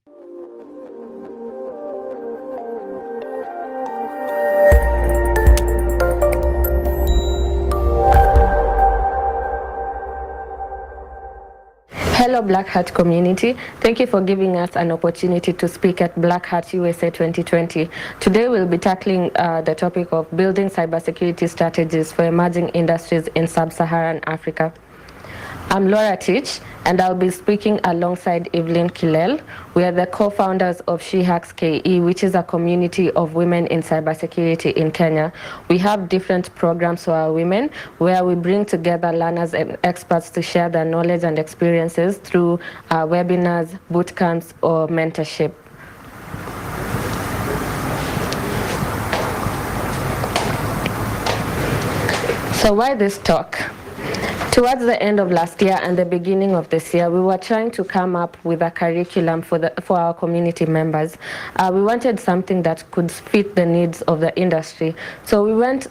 Hello Black Hat community, thank you for giving us an opportunity to speak at Black Hat USA 2020. Today we'll be tackling the topic of building cybersecurity strategies for emerging industries in Sub-Saharan Africa. I'm Tich, and I'll be speaking alongside Evelyn Kilel. We are the co-founders of She Hacks KE, which is a community of women in cybersecurity in Kenya. We have different programs for our women where we bring together learners and experts to share their knowledge and experiences through webinars, boot camps, or mentorship. So why this talk? Towards the end of last year and the beginning of this year, we were trying to come up with a curriculum for our community members. We wanted something that could fit the needs of the industry. So we went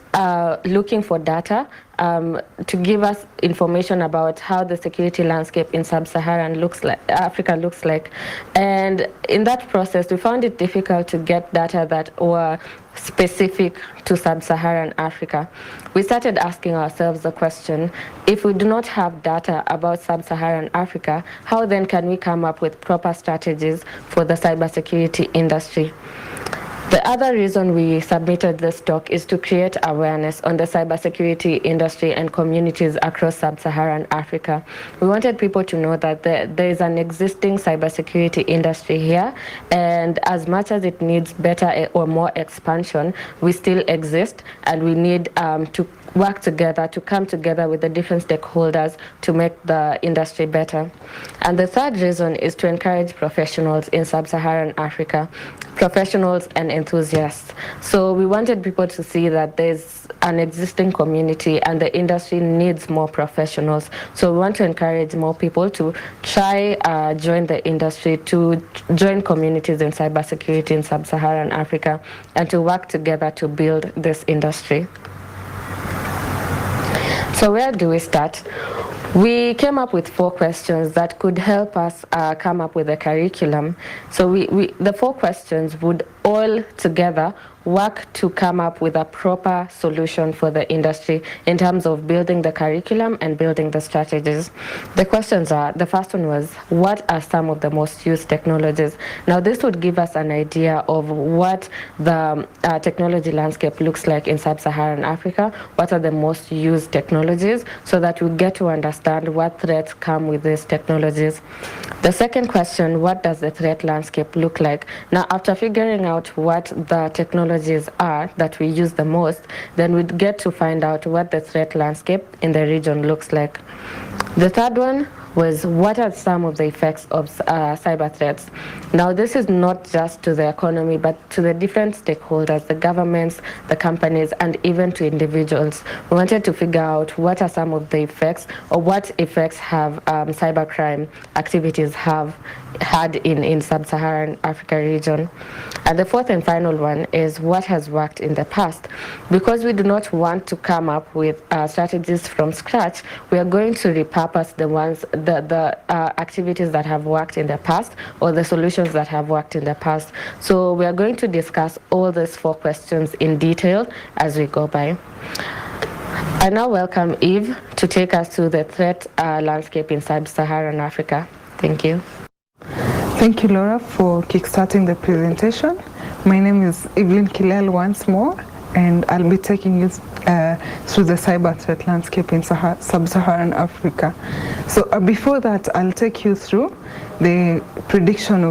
looking for data to give us information about how the security landscape in Sub-Saharan Africa looks like. And in that process, we found it difficult to get data that were specific to Sub-Saharan Africa. We started asking ourselves the question, if we do not have data about Sub-Saharan Africa, how then can we come up with proper strategies for the cybersecurity industry? The other reason we submitted this talk is to create awareness on the cybersecurity industry and communities across Sub-Saharan Africa. We wanted people to know that there is an existing cybersecurity industry here, and as much as it needs better or more expansion, we still exist, and we need to work together, to come together with the different stakeholders to make the industry better. And the third reason is to encourage professionals in Sub-Saharan Africa, professionals and enthusiasts. So we wanted people to see that there's an existing community and the industry needs more professionals. So we want to encourage more people to try join the industry, to join communities in cybersecurity in Sub-Saharan Africa, and to work together to build this industry. So where do we start? We came up with 4 questions that could help us come up with a curriculum. So the 4 questions would all together work to come up with a proper solution for the industry in terms of building the curriculum and building the strategies. The questions are, the first one was, what are some of the most used technologies? Now this would give us an idea of what the technology landscape looks like in Sub-Saharan Africa, what are the most used technologies, so that we get to understand what threats come with these technologies. The second question, what does the threat landscape look like? Now after figuring out what the technologies are that we use the most, then we'd get to find out what the threat landscape in the region looks like. The third one was, what are some of the effects of cyber threats? Now this is not just to the economy, but to the different stakeholders, the governments, the companies, and even to individuals. We wanted to figure out what are some of the effects, or what effects have cybercrime activities have had in Sub-Saharan Africa region. And the fourth and final one is, what has worked in the past? Because we do not want to come up with strategies from scratch, we are going to repurpose the activities that have worked in the past, or the solutions that have worked in the past. So we are going to discuss all these 4 questions in detail as we go by. I now welcome Eve to take us through the threat landscape in Sub-Saharan Africa. Thank you. Thank you, Laura, for kickstarting the presentation. My name is Evelyn Kilel once more, and I'll be taking you through the cyber threat landscape in Sub-Saharan Africa. So before that, I'll take you through the prediction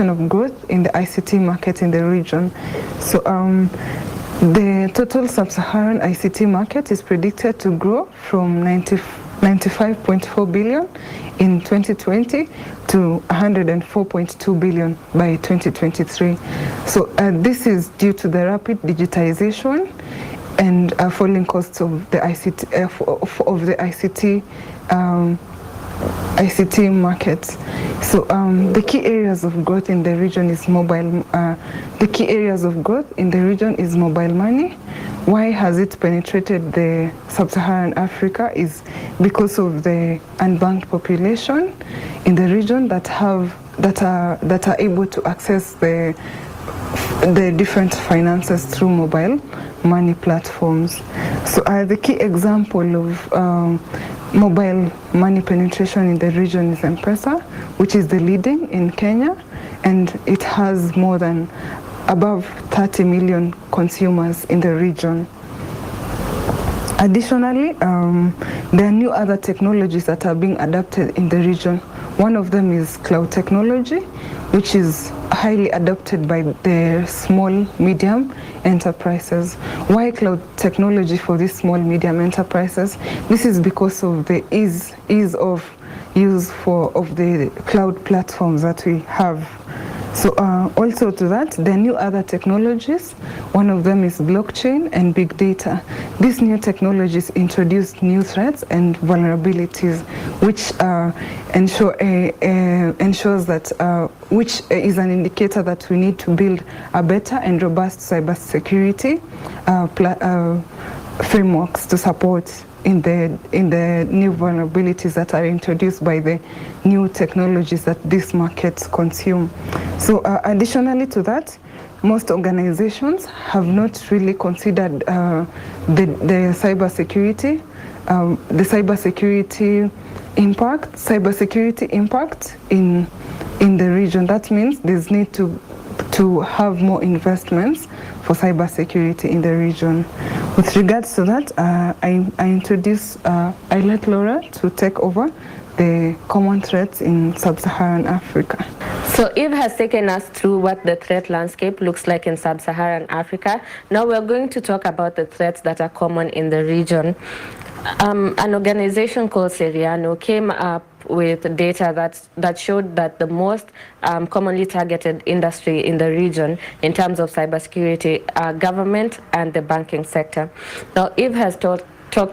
of growth in the ICT market in the region. So the total Sub-Saharan ICT market is predicted to grow from 95.4 billion in 2020 to 104.2 billion by 2023. So this is due to the rapid digitization and falling costs of the ICT markets. So the key areas of growth in the region is mobile. The key areas of growth in the region is mobile money, why has it penetrated the Sub-Saharan Africa is because of the unbanked population in the region that are able to access the different finances through mobile money platforms. So the key example of mobile money penetration in the region is M-Pesa, which is the leading in Kenya, and it has more than above 30 million consumers in the region. Additionally, there are new other technologies that are being adopted in the region. One of them is cloud technology, which is highly adopted by the small, medium enterprises. Why cloud technology for these small, medium enterprises? This is because of the ease of use of the cloud platforms that we have. So also to that, there are new other technologies. One of them is blockchain and big data. These new technologies introduce new threats and vulnerabilities, which ensures that, which is an indicator that we need to build a better and robust cybersecurity frameworks to support in the new vulnerabilities that are introduced by the new technologies that these markets consume. So additionally to that, most organizations have not really considered the cybersecurity impact in the region. That means there's need to have more investments for cybersecurity in the region. With regards to that, I let Laura to take over the common threats in Sub-Saharan Africa. So Eve has taken us through what the threat landscape looks like in Sub-Saharan Africa. Now we're going to talk about the threats that are common in the region. An organization called Seriano came up with data that showed that the most commonly targeted industry in the region in terms of cybersecurity are government and the banking sector. Now, Eve has talked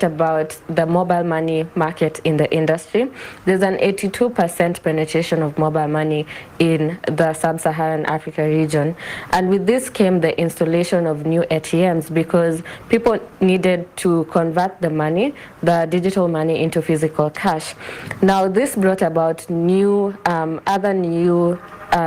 about the mobile money market in the industry. There's an 82% penetration of mobile money in the Sub-Saharan Africa region. And with this came the installation of new ATMs because people needed to convert the money, the digital money, into physical cash. Now, this brought about other new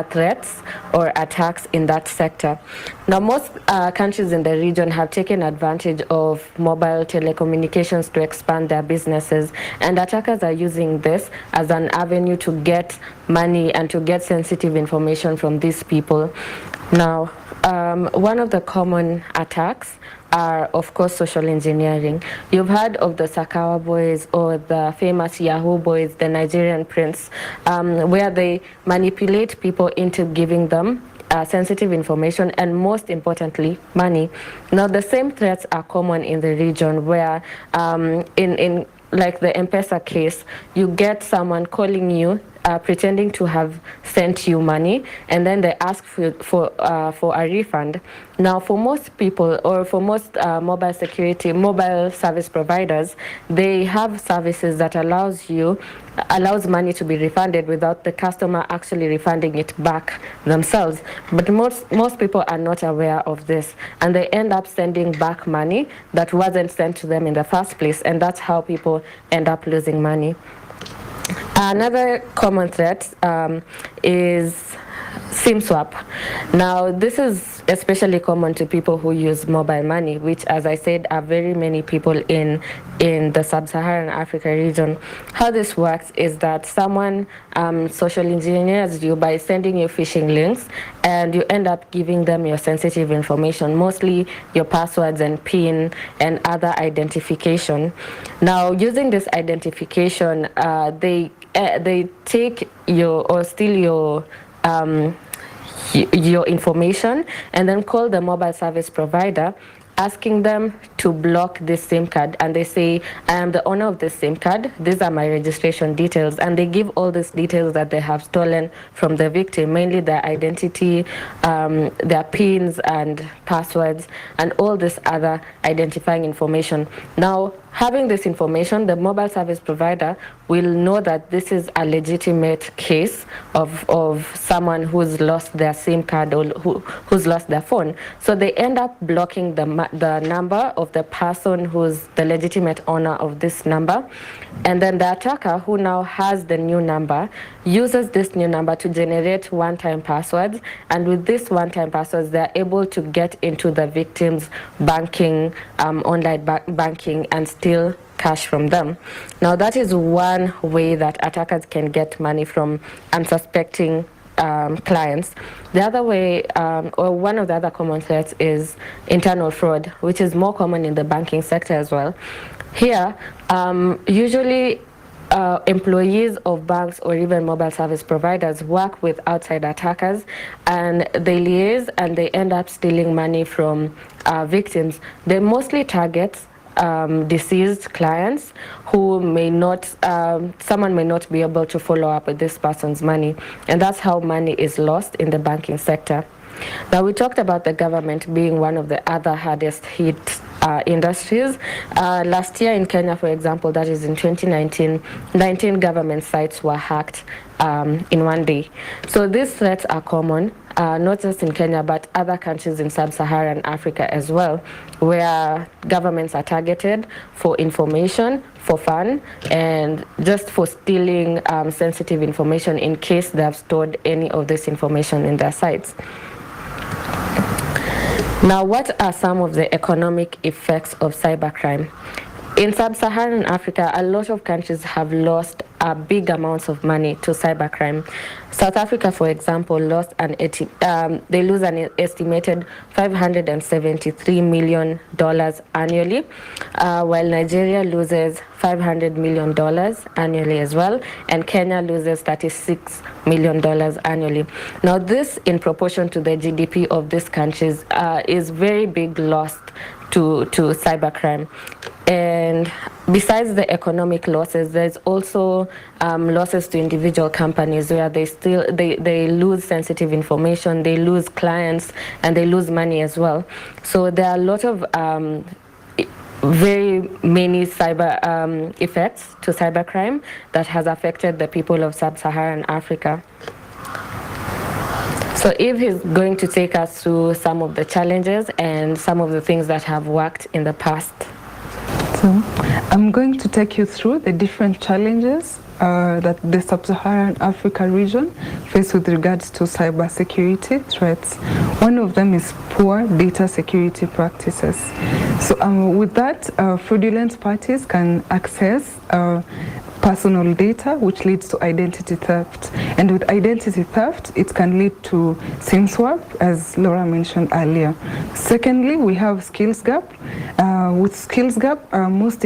threats or attacks in that sector. Now, most countries in the region have taken advantage of mobile telecommunications to expand their businesses, and attackers are using this as an avenue to get money and to get sensitive information from these people. Now, one of the common attacks are, of course, social engineering. You've heard of the Sakawa boys or the famous Yahoo boys, the Nigerian prince, where they manipulate people into giving them sensitive information and, most importantly, money. Now, the same threats are common in the region where in like the M-Pesa case, you get someone calling you pretending to have sent you money, and then they ask for a refund. Now, for most people, or for most mobile service providers, they have services that allows money to be refunded without the customer actually refunding it back themselves. But most people are not aware of this, and they end up sending back money that wasn't sent to them in the first place, and that's how people end up losing money. Another common threat is SIM swap. Now, this is especially common to people who use mobile money, which, as I said, are very many people in the Sub-Saharan Africa region. How this works is that someone social engineers you by sending you phishing links, and you end up giving them your sensitive information, mostly your passwords and PIN and other identification. Now, using this identification, they take or steal your information and then call the mobile service provider, asking them to block this SIM card, and they say, I am the owner of this SIM card, these are my registration details, and they give all these details that they have stolen from the victim, mainly their identity, their pins and passwords, and all this other identifying information. Now, having this information, the mobile service provider will know that this is a legitimate case of someone who's lost their SIM card or who's lost their phone. So they end up blocking the number of the person who's the legitimate owner of this number. And then the attacker, who now has the new number, uses this new number to generate one-time passwords. And with this one-time passwords, they're able to get into the victim's banking, online banking, and steal cash from them. Now, that is one way that attackers can get money from unsuspecting clients. The other way, or one of the other common threats, is internal fraud, which is more common in the banking sector as well. Here, usually employees of banks or even mobile service providers work with outside attackers, and they liaise and they end up stealing money from victims. They mostly target deceased clients who may not, someone may not be able to follow up with this person's money, and that's how money is lost in the banking sector. Now, we talked about the government being one of the other hardest hit industries. Last year in Kenya, for example, that is in 2019, 19 government sites were hacked in one day. So these threats are common, not just in Kenya, but other countries in Sub-Saharan Africa as well, where governments are targeted for information, for fun, and just for stealing sensitive information in case they have stored any of this information in their sites. Now, what are some of the economic effects of cybercrime? In Sub-Saharan Africa, a lot of countries have lost big amounts of money to cybercrime. South Africa, for example, they lose an estimated $573 million annually, while Nigeria loses $500 million annually as well, and Kenya loses $36 million annually. Now, this, in proportion to the GDP of these countries, is very big loss to cybercrime. And besides the economic losses, there's also losses to individual companies where they lose sensitive information, they lose clients, and they lose money as well. So there are a lot of very many cyber effects to cybercrime that has affected the people of Sub-Saharan Africa. So Eve is going to take us through some of the challenges and some of the things that have worked in the past. So I'm going to take you through the different challenges that the Sub-Saharan Africa region face with regards to cybersecurity threats. One of them is poor data security practices. So with that, fraudulent parties can access personal data, which leads to identity theft. And with identity theft, it can lead to SIM swap, as Laura mentioned earlier. Secondly, we have skills gap. With skills gap, most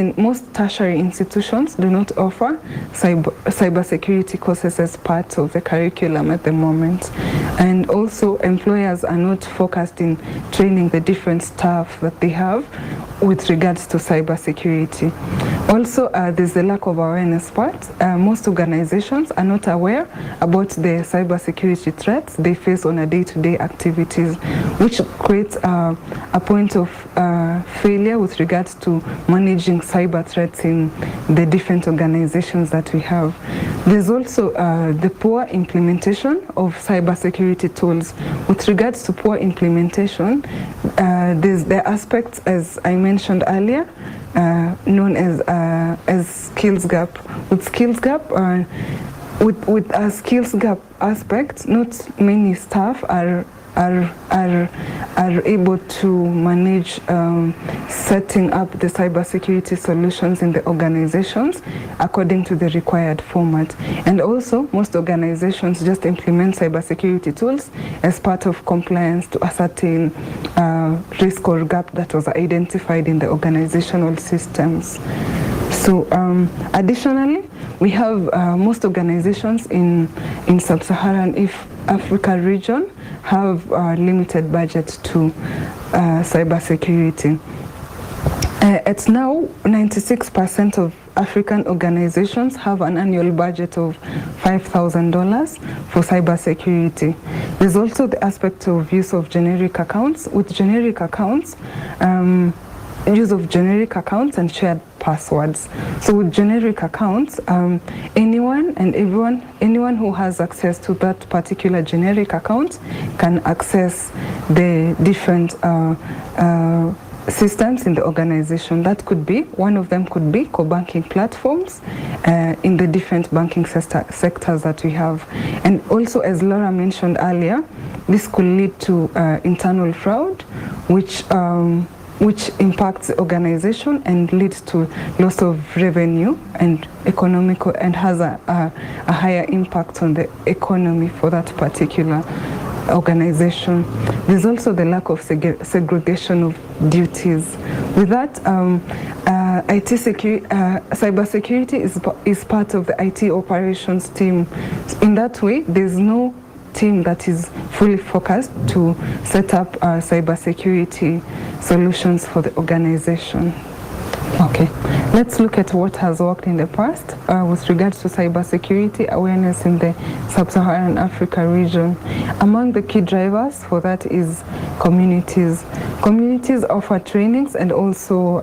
tertiary institutions do not offer cybersecurity courses as part of the curriculum at the moment. And also, employers are not focused in training the different staff that they have with regards to cybersecurity. Also, there's a lack of awareness part. Most organizations are not aware about the cybersecurity threats they face on a day-to-day activities, which creates a point of failure with regards to managing cyber threats in the different organizations that we have. There's also the poor implementation of cybersecurity tools. With regards to poor implementation, there's the aspects, as I mentioned earlier, known as skills gap. With skills gap, with a skills gap aspect, not many staff are able to manage setting up the cybersecurity solutions in the organizations according to the required format. And also, most organizations just implement cybersecurity tools as part of compliance to ascertain risk or gap that was identified in the organizational systems. So additionally, we have most organizations in Sub-Saharan Africa region have limited budget to cybersecurity. It's now 96% of African organizations have an annual budget of $5,000 for cybersecurity. There's also the aspect of use of generic accounts. With generic accounts, use of generic accounts and shared passwords. So with generic accounts, anyone and everyone, anyone who has access to that particular generic account can access the different systems in the organization. That could be, one of them could be co-banking platforms in the different banking sectors that we have. And also, as Laura mentioned earlier, this could lead to internal fraud, which impacts the organization and leads to loss of revenue and economical, and has a higher impact on the economy for that particular organization. There's also the lack of segregation of duties. With that, cybersecurity is part of the IT operations team. In that way, there's no team that is fully focused to set up cybersecurity solutions for the organization. Okay, let's look at what has worked in the past with regards to cybersecurity awareness in the Sub-Saharan Africa region. Among the key drivers for that is communities. Communities offer trainings and also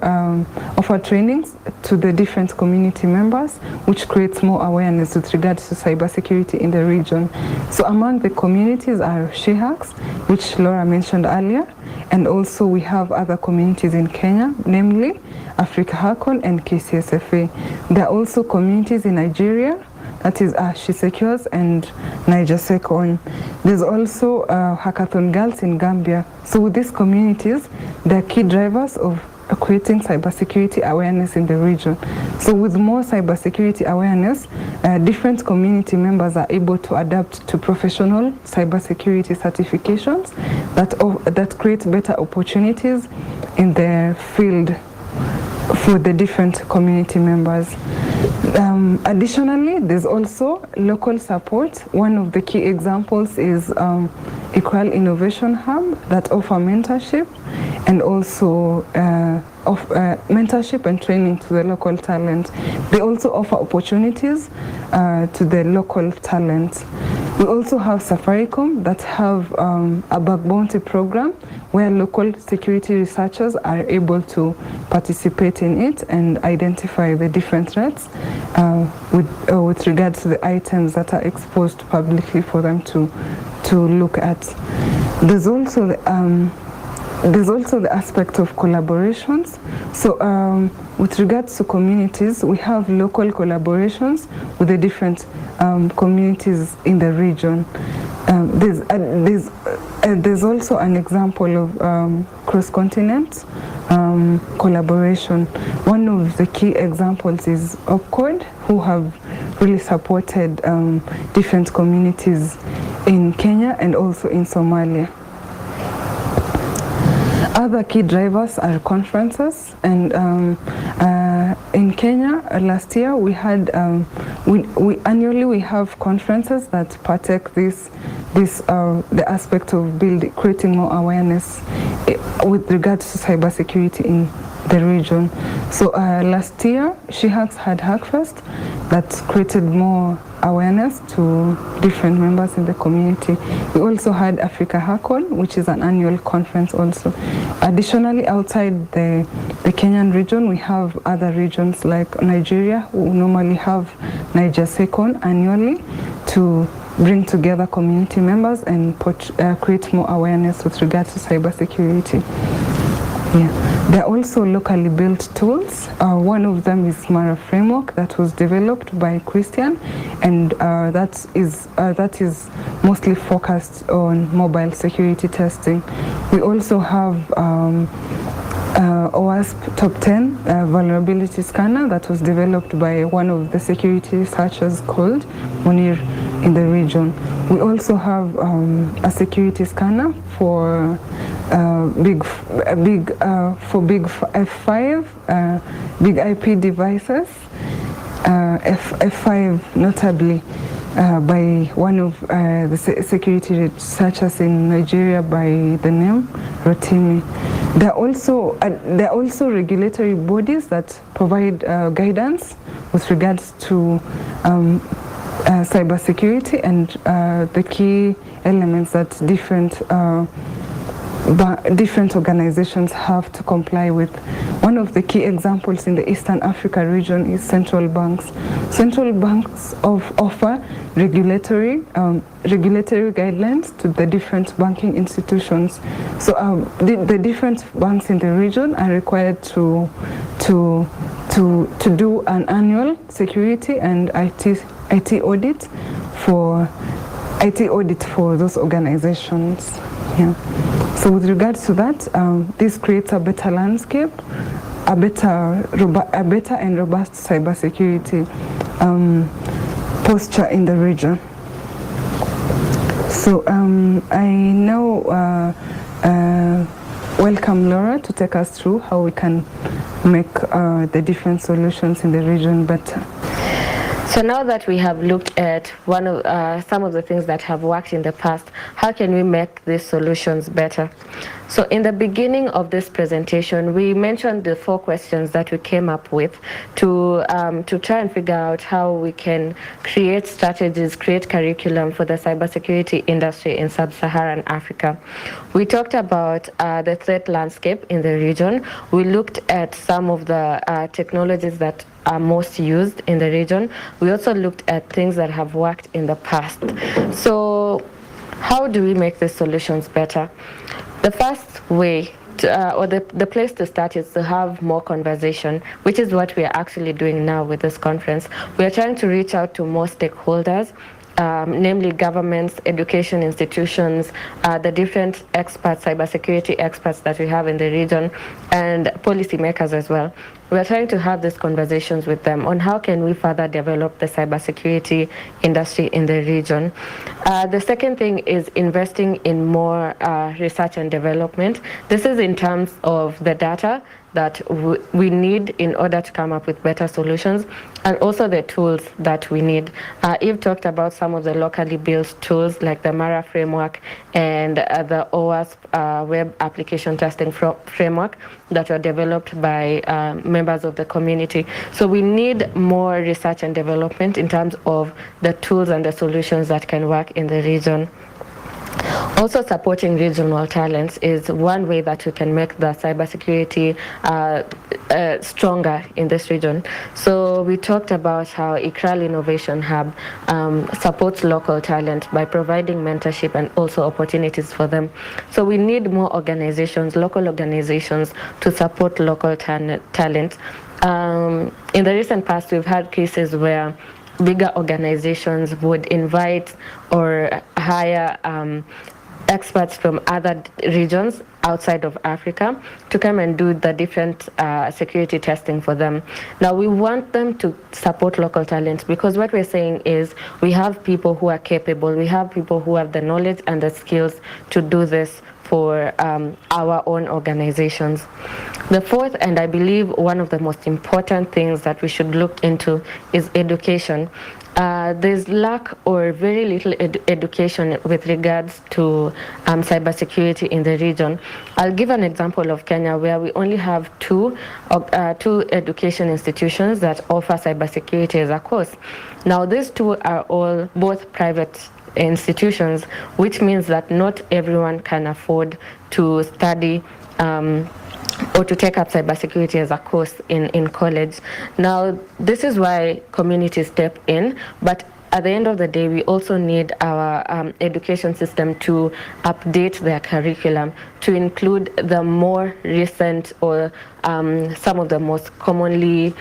offer trainings to the different community members, which creates more awareness with regards to cybersecurity in the region. So among the communities are SheHacks, which Laura mentioned earlier, and also we have other communities in Kenya, namely Africa Hackon and KCSFA. There are also communities in Nigeria, that is She Secures and Niger Secon. There's also Hackathon Girls in Gambia. So with these communities, they're key drivers of creating cybersecurity awareness in the region. So with more cybersecurity awareness, different community members are able to adapt to professional cybersecurity certifications that create better opportunities in the field for the different community members. Additionally, there's also local support. One of the key examples is Kilel Innovation Hub that offer mentorship and also mentorship and training to the local talent. They also offer opportunities to the local talent. We also have Safaricom that have a bug bounty program where local security researchers are able to participate in it and identify the different threats with regards to the items that are exposed publicly for them to look at. There's also the aspect of collaborations. So with regards to communities, we have local collaborations with the different communities in the region. There's also an example of cross-continent collaboration. One of the key examples is Opcode, who have really supported different communities in Kenya and also in Somalia. Other key drivers are conferences, and in Kenya last year we had annually we have conferences that partake the aspect of creating more awareness with regards to cybersecurity in the region. So last year SheHacks had Hackfest that created more awareness to different members in the community. We also had Africa Hackon, which is an annual conference also. Additionally, outside the Kenyan region, we have other regions like Nigeria, who normally have Niger Secon annually to bring together community members and create more awareness with regards to cybersecurity. Yeah. There are also locally built tools. One of them is Mara Framework that was developed by Christian, and that is mostly focused on mobile security testing. We also have OWASP Top 10 vulnerability scanner that was developed by one of the security researchers called Munir in the region. We also have a security scanner for big F5 big IP devices, F5 notably by one of the security researchers in Nigeria by the name Rotimi. There are also regulatory bodies that provide guidance with regards to cybersecurity and the key elements that different organizations have to comply with. One of the key examples in the Eastern Africa region is central banks. Central banks offer regulatory guidelines to the different banking institutions. So the different banks in the region are required to do an annual security and IT audit for those organizations. Yeah. So with regards to that, this creates a better landscape, a better and robust cybersecurity posture in the region. So I now welcome Laura to take us through how we can make the different solutions in the region better. So now that we have looked at some of the things that have worked in the past, how can we make these solutions better? So in the beginning of this presentation, we mentioned the 4 questions that we came up with to try and figure out how we can create strategies, create curriculum for the cybersecurity industry in Sub-Saharan Africa. We talked about the threat landscape in the region. We looked at some of the technologies that are most used in the region. We also looked at things that have worked in the past. So how do we make these solutions better? The first way or the place to start is to have more conversation, which is what we are actually doing now with this conference. We are trying to reach out to more stakeholders, namely governments, education institutions, the different experts, cybersecurity experts that we have in the region, and policymakers as well. We are trying to have these conversations with them on how can we further develop the cybersecurity industry in the region. The second thing is investing in more research and development. This is in terms of the data that we need in order to come up with better solutions, and also the tools that we need. Eve talked about some of the locally built tools like the MARA framework and the OWASP web application testing framework that were developed by members of the community. So we need more research and development in terms of the tools and the solutions that can work in the region. Also, supporting regional talents is one way that we can make the cybersecurity stronger in this region. So we talked about how Kilel Innovation Hub supports local talent by providing mentorship and also opportunities for them. So we need more organizations, local organizations, to support local talent. In the recent past, we've had cases where bigger organizations would invite or hire experts from other regions outside of Africa to come and do the different security testing for them. Now we want them to support local talent, because what we're saying is we have people who are capable, we have people who have the knowledge and the skills to do this for our own organizations. The fourth, and I believe one of the most important things that we should look into, is education. There's lack or very little education with regards to cybersecurity in the region. I'll give an example of Kenya, where we only have two education institutions that offer cybersecurity as a course. Now these two are all both private institutions, which means that not everyone can afford to study or to take up cybersecurity as a course in college. Now, this is why communities step in, but at the end of the day, we also need our education system to update their curriculum to include the more recent or some of the most commonly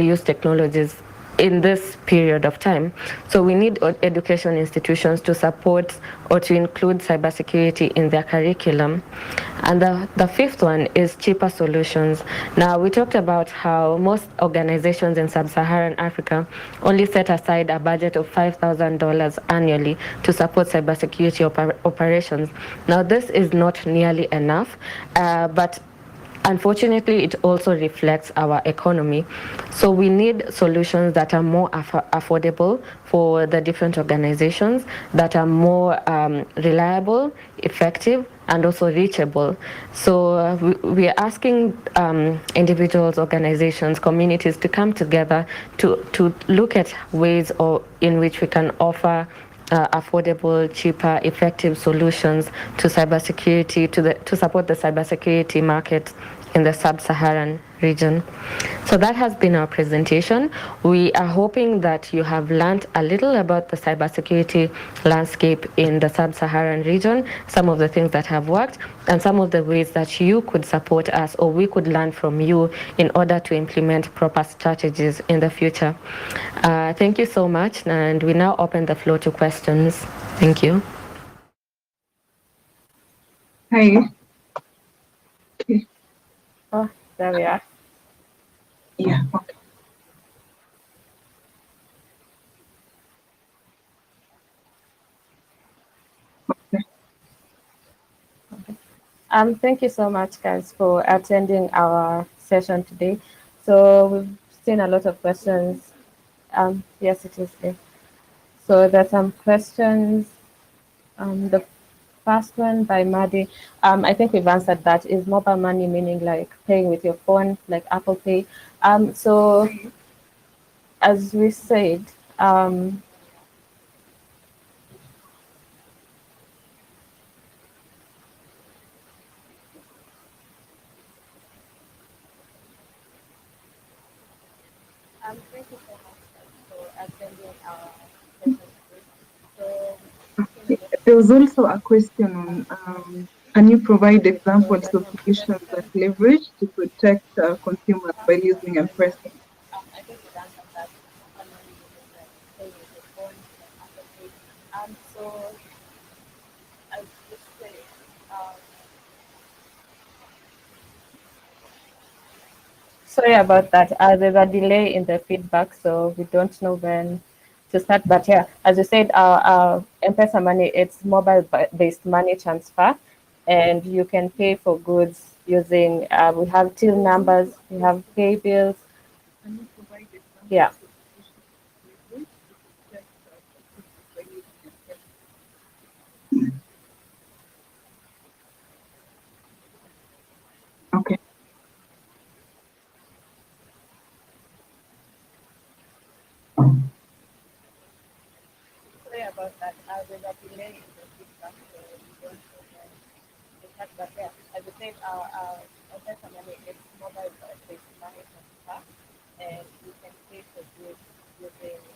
used technologies in this period of time. So we need education institutions to support or to include cybersecurity in their curriculum. And the fifth one is cheaper solutions. Now, we talked about how most organizations in Sub-Saharan Africa only set aside a budget of $5,000 annually to support cybersecurity operations. Now, this is not nearly enough, but unfortunately, it also reflects our economy. So we need solutions that are more affordable for the different organizations, that are more reliable, effective, and also reachable. So we are asking individuals, organizations, communities to come together to look at ways or in which we can offer affordable, cheaper, effective solutions to cybersecurity, to support the cybersecurity market in the Sub-Saharan region. So that has been our presentation. We are hoping that you have learned a little about the cybersecurity landscape in the Sub-Saharan region, some of the things that have worked, and some of the ways that you could support us or we could learn from you in order to implement proper strategies in the future. Thank you so much, and we now open the floor to questions. Thank you. Hi. Okay. Oh, there we are. Yeah. Okay. Thank you so much, guys, for attending our session today. So we've seen a lot of questions. Yes, it is there. So there's some questions. The first one by Madi. I think we've answered that. Is mobile money meaning like paying with your phone, like Apple Pay? So as we said, thank you so much for attending our session today. There was also a question on can you provide examples of solutions that leverage to protect consumers by using M-Pesa? I think we answered that. So as you say, um, sorry about that. There's a delay in the feedback, so we don't know when to start. But yeah, as you said, our M-Pesa money, it's mobile-based money transfer, and you can pay for goods using, we have till numbers, we have pay bills. Yeah. Okay. Sorry about that. There's a delay in the feedback, so we don't know when to start. But yeah, as you said, our M-Pesa money is mobile-based money transfer, and you can pay for goods using,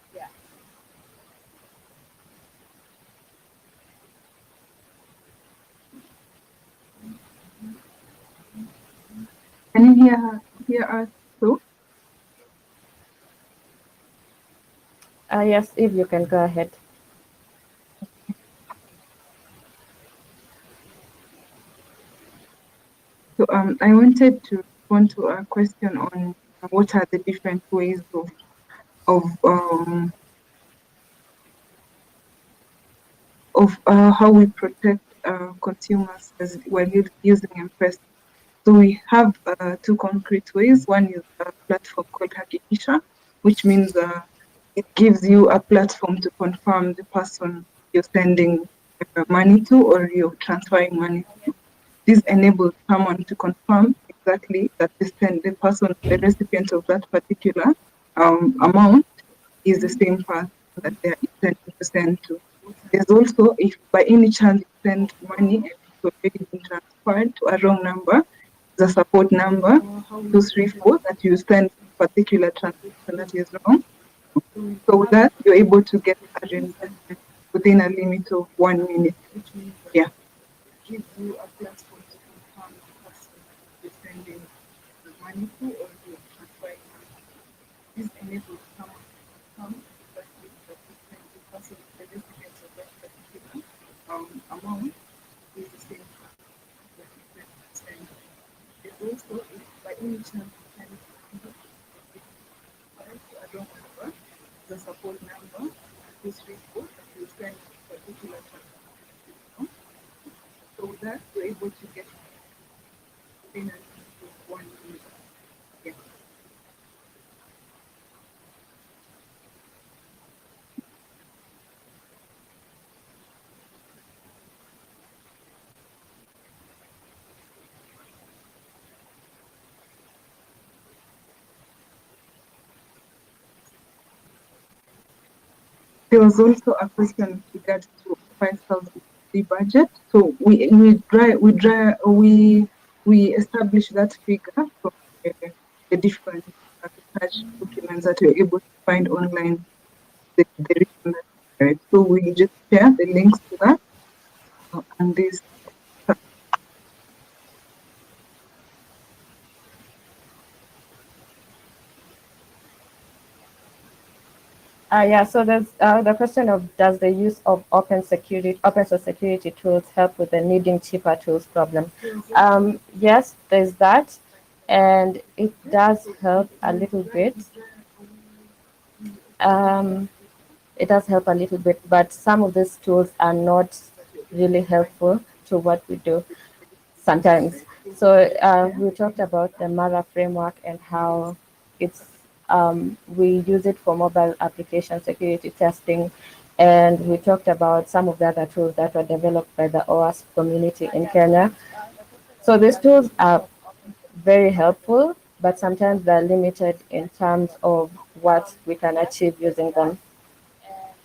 we have till numbers, we have pay bills. Yeah. Can you hear us too? Yes, if you can go ahead. So I wanted to respond to a question on what are the different ways of how we protect consumers while using M-Pesa. So we have two concrete ways. One is a platform called Hakikisha, which means it gives you a platform to confirm the person you're sending money to or you're transferring money to. This enables someone to confirm exactly that the person, the recipient of that particular amount is the same person that they are intending to send to. There's also, if by any chance you send money and it's already been transferred to a wrong number, the support number 234 that you send particular transaction that is wrong. So that you're able to get a reimbursement within a limit of 1 minute. Yeah. Gives you a platform to confirm the person you're sending the money to or you're transferring money. This enables someone to confirm exactly that the person, the recipient of that particular amount is the same person that you send. There's also, if by any chance you send to a wrong number, the support number, 234, that you send a particular transaction. So that you're able to get within a limit of 1 minute. Yeah. There was also a question with regards to 5,000 the budget. So we establish that figure from the different research documents that you're able to find online. The reason that, right? So we just share the links to that and this. Yeah, so there's the question of, does the use of open source security tools help with the needing cheaper tools problem? Yes, there's that, and it does help a little bit. Um, it does help a little bit, but some of these tools are not really helpful to what we do sometimes. So we talked about the Mara framework and how it's we use it for mobile application security testing, and we talked about some of the other tools that were developed by the OWASP community in Kenya. So these tools are very helpful, but sometimes they're limited in terms of what we can achieve using them.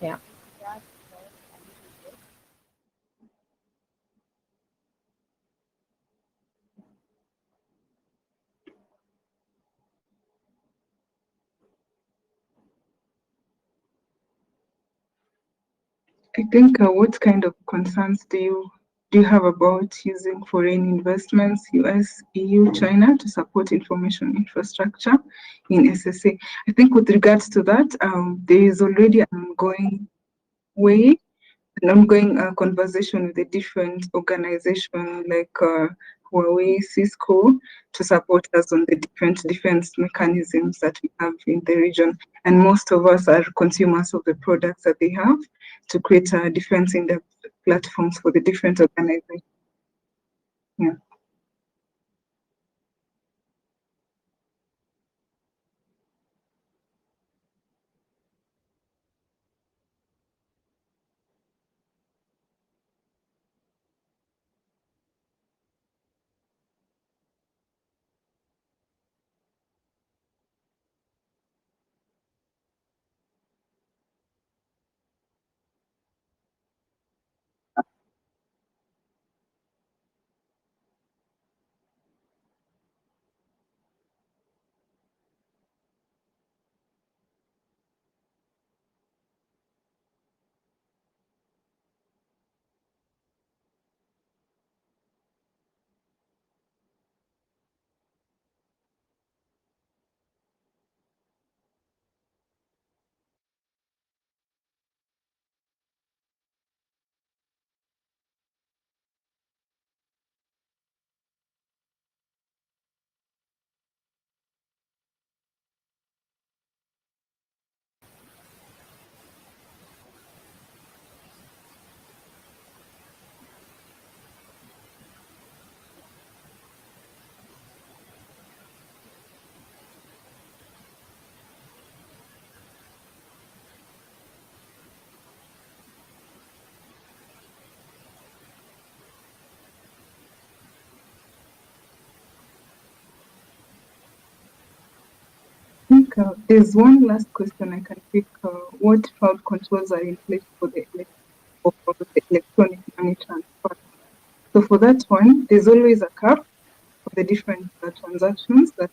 Yeah. I think what kind of concerns do you have about using foreign investments, US, EU, China, to support information infrastructure in SSA? I think with regards to that, there is already way, an ongoing conversation with the different organizations like Huawei, Cisco, to support us on the different defense mechanisms that we have in the region. And most of us are consumers of the products that they have to create a defense in the platforms for the different organizations. Yeah. I think there's one last question I can pick. What fraud controls are in place for for the electronic money transfer? So for that one, there's always a cap for the different transactions that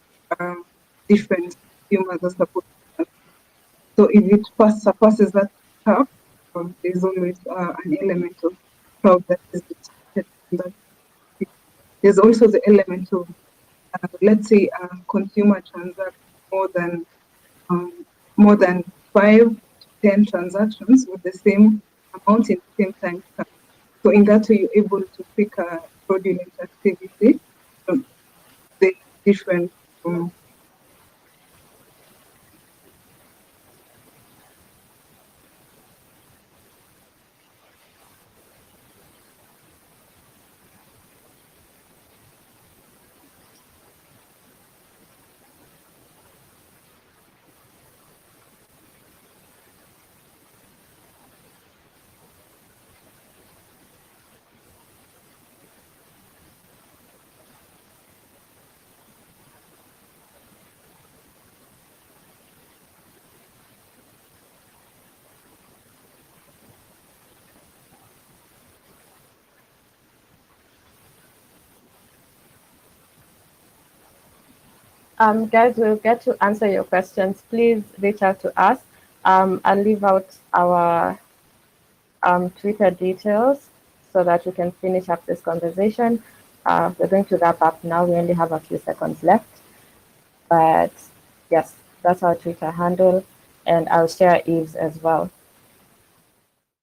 different consumers are supposed to. So if it surpasses that cap, there's always an element of fraud that is detected. There's also the element of, let's say, a consumer transacts more than um, more than 5 to 10 transactions with the same amount in the same time. So in that way, you're able to pick a fraudulent activity from the different. Guys, we'll get to answer your questions. Please reach out to us. I'll leave out our Twitter details so that we can finish up this conversation. We're going to wrap up now. We only have a few seconds left. But yes, that's our Twitter handle. And I'll share Eve's as well.